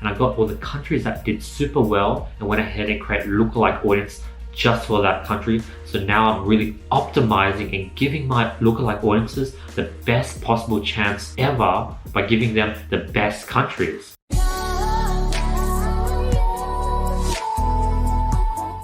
and I got all the countries that did super well and went ahead and created lookalike audience just for that country. So now I'm really optimizing and giving my lookalike audiences the best possible chance ever by giving them the best countries.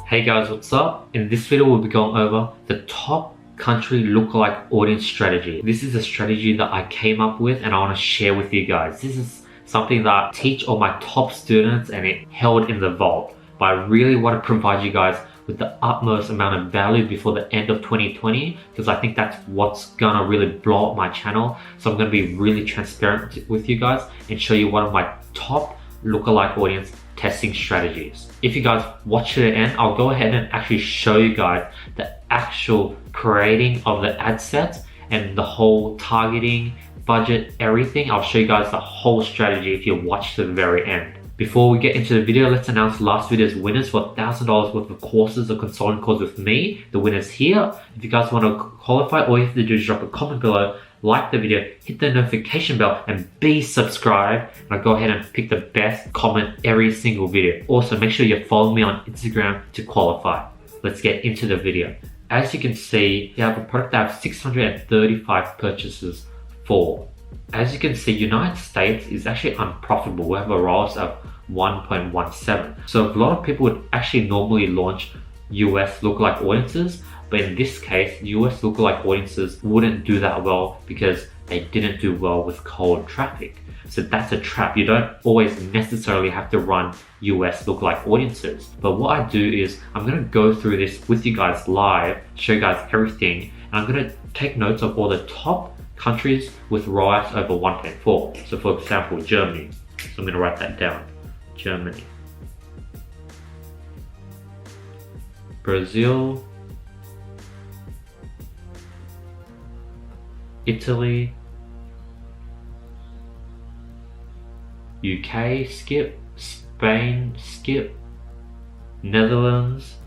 Hey guys, what's up? In this video we'll be going over the top country lookalike audience strategy. This is a strategy that I came up with and I want to share with you guys. This is something that I teach all my top students and it held in the vault. But I really want to provide you guys with the utmost amount of value before the end of 2020, because I think that's what's gonna really blow up my channel. So I'm gonna be really transparent with you guys and show you one of my top lookalike audience testing strategies. If you guys watch to the end, I'll go ahead and actually show you guys the actual creating of the ad sets and the whole targeting, budget, everything. I'll show you guys the whole strategy if you watch to the very end. Before we get into the video, let's announce last video's winners for $1,000 worth of courses or consulting calls with me. The winner's here. If you guys want to qualify, all you have to do is drop a comment below, like the video, hit the notification bell, and be subscribed. And I'll go ahead and pick the best comment every single video. Also, make sure you follow me on Instagram to qualify. Let's get into the video. As you can see, you have a product that I have 635 purchases for. As you can see, United States is actually unprofitable. We have a ROAS of 1.17. So a lot of people would actually normally launch US lookalike audiences, but in this case, US lookalike audiences wouldn't do that well because they didn't do well with cold traffic. So that's a trap. You don't always necessarily have to run US lookalike audiences. But what I do is I'm gonna go through this with you guys live, show you guys everything, and I'm gonna take notes of all the top countries with ROAS over 1.4. So for example, Germany. So I'm going to write that down. Germany. Brazil. Italy. UK, skip. Spain, skip. Netherlands.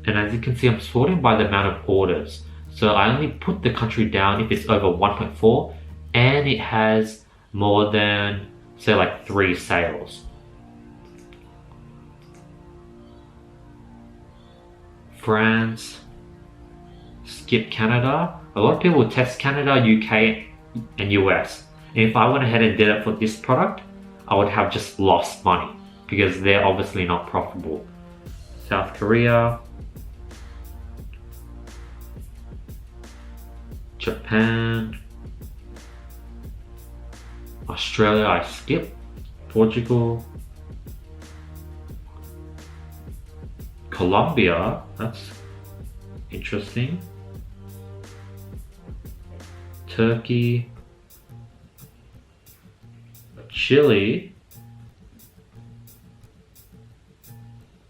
And as you can see, I'm sorting by the amount of orders. So I only put the country down if it's over 1.4 and it has more than, say, like 3 sales. France, skip Canada. A lot of people will test Canada, UK, and US. And if I went ahead and did it for this product, I would have just lost money because they're obviously not profitable. South Korea, Japan, Australia, I skip, Portugal, Colombia, that's interesting, Turkey, Chile,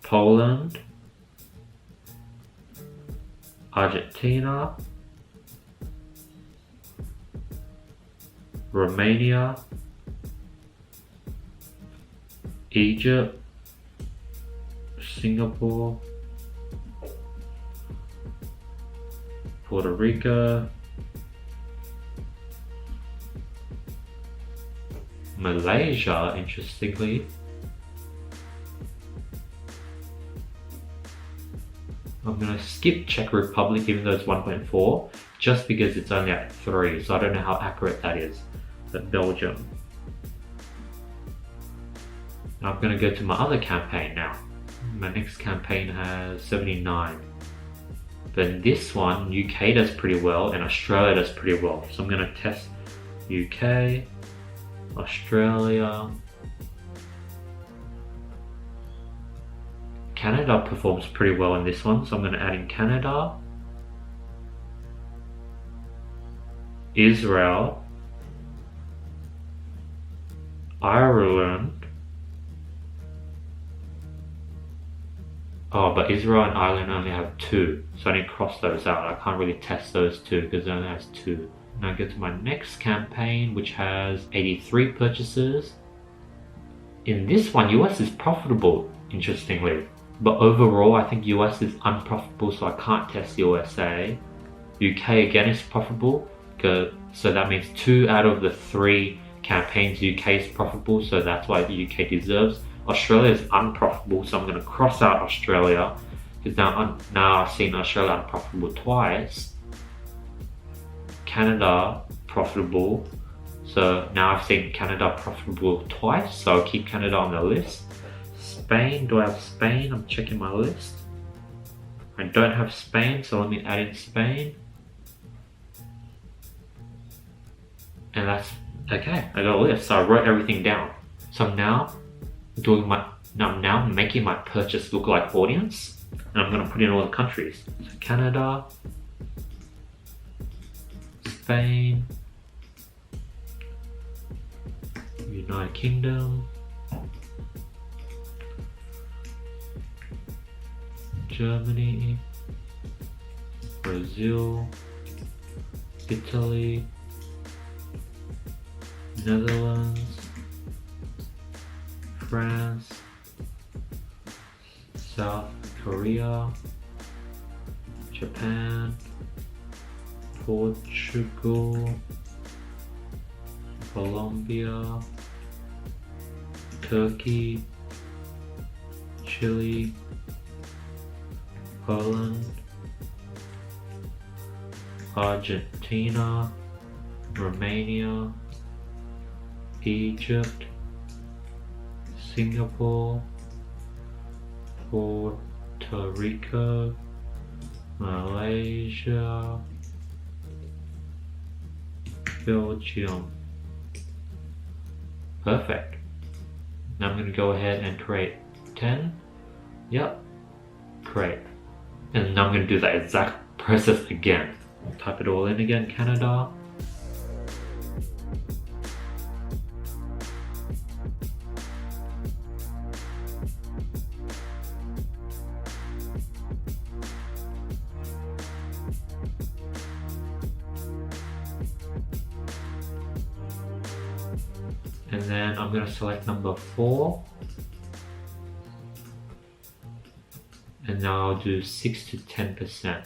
Poland, Argentina, Romania, Egypt, Singapore, Puerto Rico, Malaysia, interestingly, I'm going to skip Czech Republic even though it's 1.4 just because it's only at 3, so I don't know how accurate that is. But Belgium. Now I'm going to go to my other campaign now. My next campaign has 79. But in this one, UK does pretty well and Australia does pretty well. So I'm going to test UK, Australia. Canada performs pretty well in this one, so I'm going to add in Canada, Israel, Ireland. Oh, but Israel and Ireland only have 2, so I need to cross those out. I can't really test those 2 because it only has 2. Now I go to my next campaign, which has 83 purchases. In this one, US is profitable, interestingly. But overall, I think US is unprofitable, so I can't test USA. UK again is profitable, so that means 2 out of the 3 campaigns, UK is profitable, so that's why the UK deserves. Australia is unprofitable, so I'm going to cross out Australia because now I've seen Australia unprofitable twice. Canada profitable, so now I've seen Canada profitable twice, so I'll keep Canada on the list. Spain, do I have Spain? I'm checking my list. I don't have Spain, so let me add in Spain. And that's okay, I got a list, so I wrote everything down. So I'm now making my purchase lookalike audience, and I'm gonna put in all the countries. So Canada, Spain, United Kingdom, Germany, Brazil, Italy, Netherlands, France, South Korea, Japan, Portugal, Colombia, Turkey, Chile, Poland, Argentina, Romania, Egypt, Singapore, Puerto Rico, Malaysia, Belgium. Perfect. Now I'm going to go ahead and create 10. Yep, create. And now I'm going to do that exact process again. Type it all in again, Canada. And then I'm going to select number 4. And now I'll do 6 to 10%.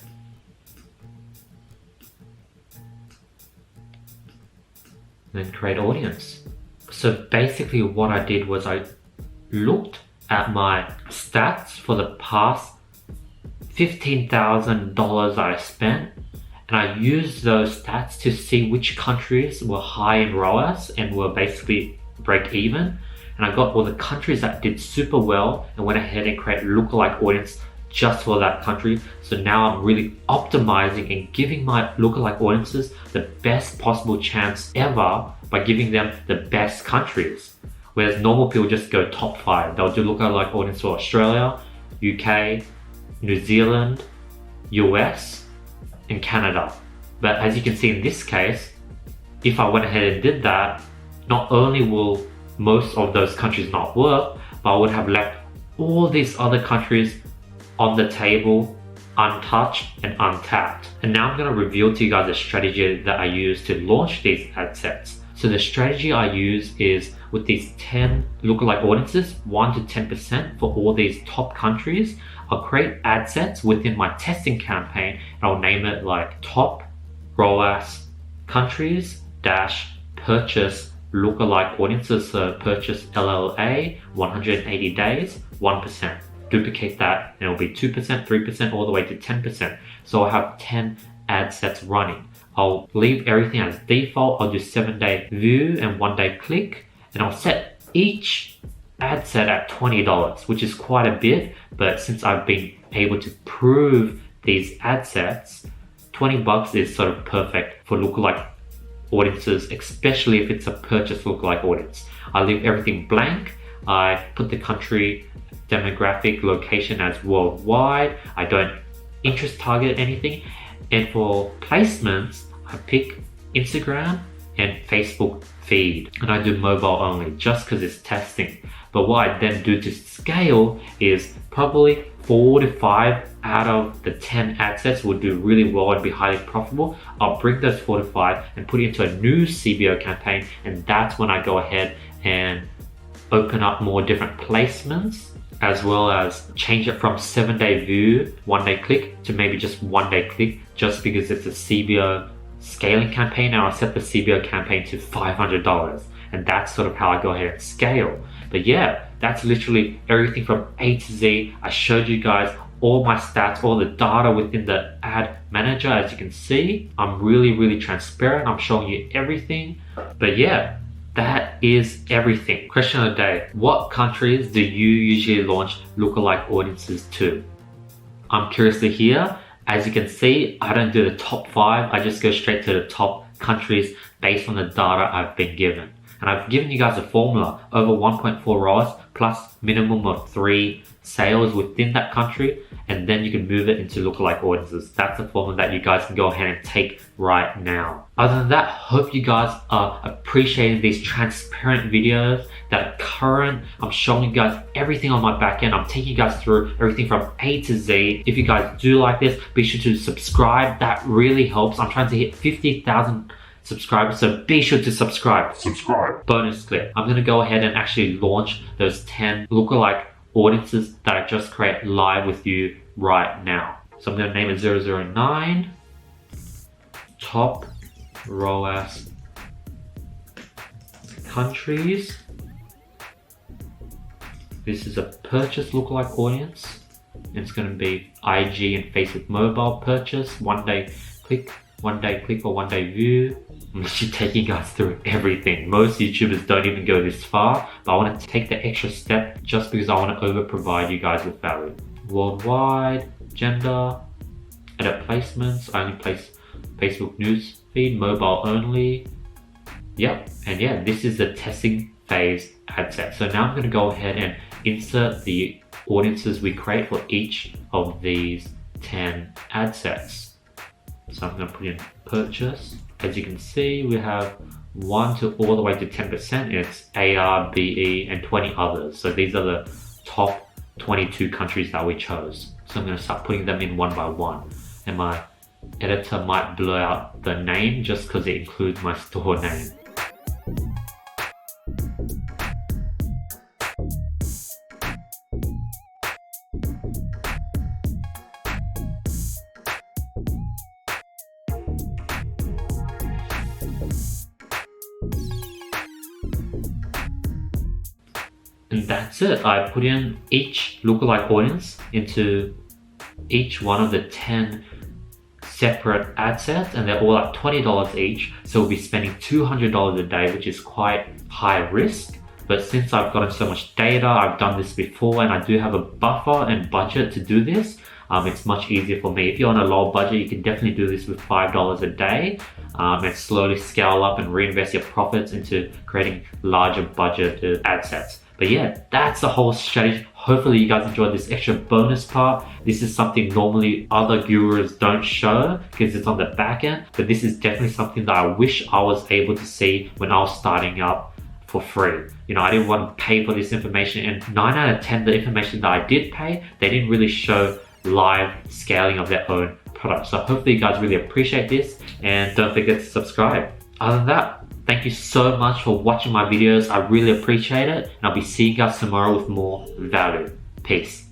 Then create audience. So basically what I did was I looked at my stats for the past $15,000 I spent, and I used those stats to see which countries were high in ROAS and were basically break even. And I got all the countries that did super well and went ahead and created lookalike audience just for that country. So now I'm really optimizing and giving my lookalike audiences the best possible chance ever by giving them the best countries. Whereas normal people just go top 5. They'll do lookalike audience for Australia, UK, New Zealand, US, and Canada. But as you can see in this case, if I went ahead and did that, not only will most of those countries not work, but I would have left all these other countries on the table, untouched and untapped. And now I'm going to reveal to you guys the strategy that I use to launch these ad sets. So the strategy I use is with these 10 lookalike audiences, 1 to 10% for all these top countries. I'll create ad sets within my testing campaign and I'll name it like top ROAS countries dash purchase lookalike audiences. So purchase LLA 180 days 1%. Duplicate that and it'll be 2%, 3%, all the way to 10%. So I'll have 10 ad sets running. I'll leave everything as default. I'll do 7-day view and 1-day click, and I'll set each ad set at $20, which is quite a bit, but since I've been able to prove these ad sets, $20 is sort of perfect for lookalike audiences, especially if it's a purchase lookalike audience. I leave everything blank. I put the country demographic location as worldwide. I don't interest target anything. And for placements, I pick Instagram and Facebook feed. And I do mobile only just because it's testing. But what I then do to scale is probably 4 to 5 out of the 10 ad sets will do really well and be highly profitable. I'll bring those 4 to 5 and put it into a new CBO campaign. And that's when I go ahead and open up more different placements, as well as change it from 7-day view, 1-day click to maybe just 1-day click, just because it's a CBO scaling campaign. Now I set the CBO campaign to $500. and that's sort of how I go ahead and scale. But yeah, that's literally everything from A to Z. I showed you guys all my stats, all the data within the ad manager. As you can see, I'm really transparent. I'm showing you everything. But yeah, that is everything. Question of the day: what countries do you usually launch lookalike audiences to? I'm curious to hear. As you can see, I don't do the top 5. I just go straight to the top countries based on the data I've been given. And I've given you guys a formula: over 1.4 ROAS plus minimum of 3 sales within that country, and then you can move it into lookalike audiences. That's the formula that you guys can go ahead and take right now. Other than that, hope you guys are appreciating these transparent videos that are current. I'm showing you guys everything on my back end. I'm taking you guys through everything from A to Z. If you guys do like this, be sure to subscribe. That really helps. I'm trying to hit 50,000 subscribers, so be sure to subscribe. Bonus clip: I'm gonna go ahead and actually launch those 10 lookalike audiences that I just create live with you right now. So I'm gonna name it 009 top ROAS countries. This is a purchase lookalike audience. It's gonna be IG and Facebook mobile purchase, 1 day click, 1 day click or 1 day view. I'm literally taking you guys through everything. Most YouTubers don't even go this far, but I want to take the extra step just because I want to over provide you guys with value. Worldwide, gender, edit placements, I only place Facebook news feed, mobile only. Yep, and yeah, this is the testing phase ad set. So now I'm going to go ahead and insert the audiences we create for each of these 10 ad sets. So I'm going to put in purchase. As you can see, we have 1 to all the way to 10%. It's AR, BE, and 20 others. So these are the top 22 countries that we chose. So I'm going to start putting them in one by one. And my editor might blur out the name just because it includes my store name. And that's it. I put in each lookalike audience into each one of the 10 separate ad sets, and they're all at $20 each. So we'll be spending $200 a day, which is quite high risk. But since I've gotten so much data, I've done this before, and I do have a buffer and budget to do this, it's much easier for me. If you're on a low budget, you can definitely do this with $5 a day and slowly scale up and reinvest your profits into creating larger budgeted ad sets. But yeah, that's the whole strategy. Hopefully you guys enjoyed this extra bonus part. This is something normally other gurus don't show because it's on the back end, but this is definitely something that I wish I was able to see when I was starting up for free. You know, I didn't want to pay for this information, and 9 out of 10 the information that I did pay, they didn't really show live scaling of their own product. So hopefully you guys really appreciate this, and don't forget to subscribe. Other than that, thank you so much for watching my videos. I really appreciate it, and I'll be seeing you guys tomorrow with more value. Peace.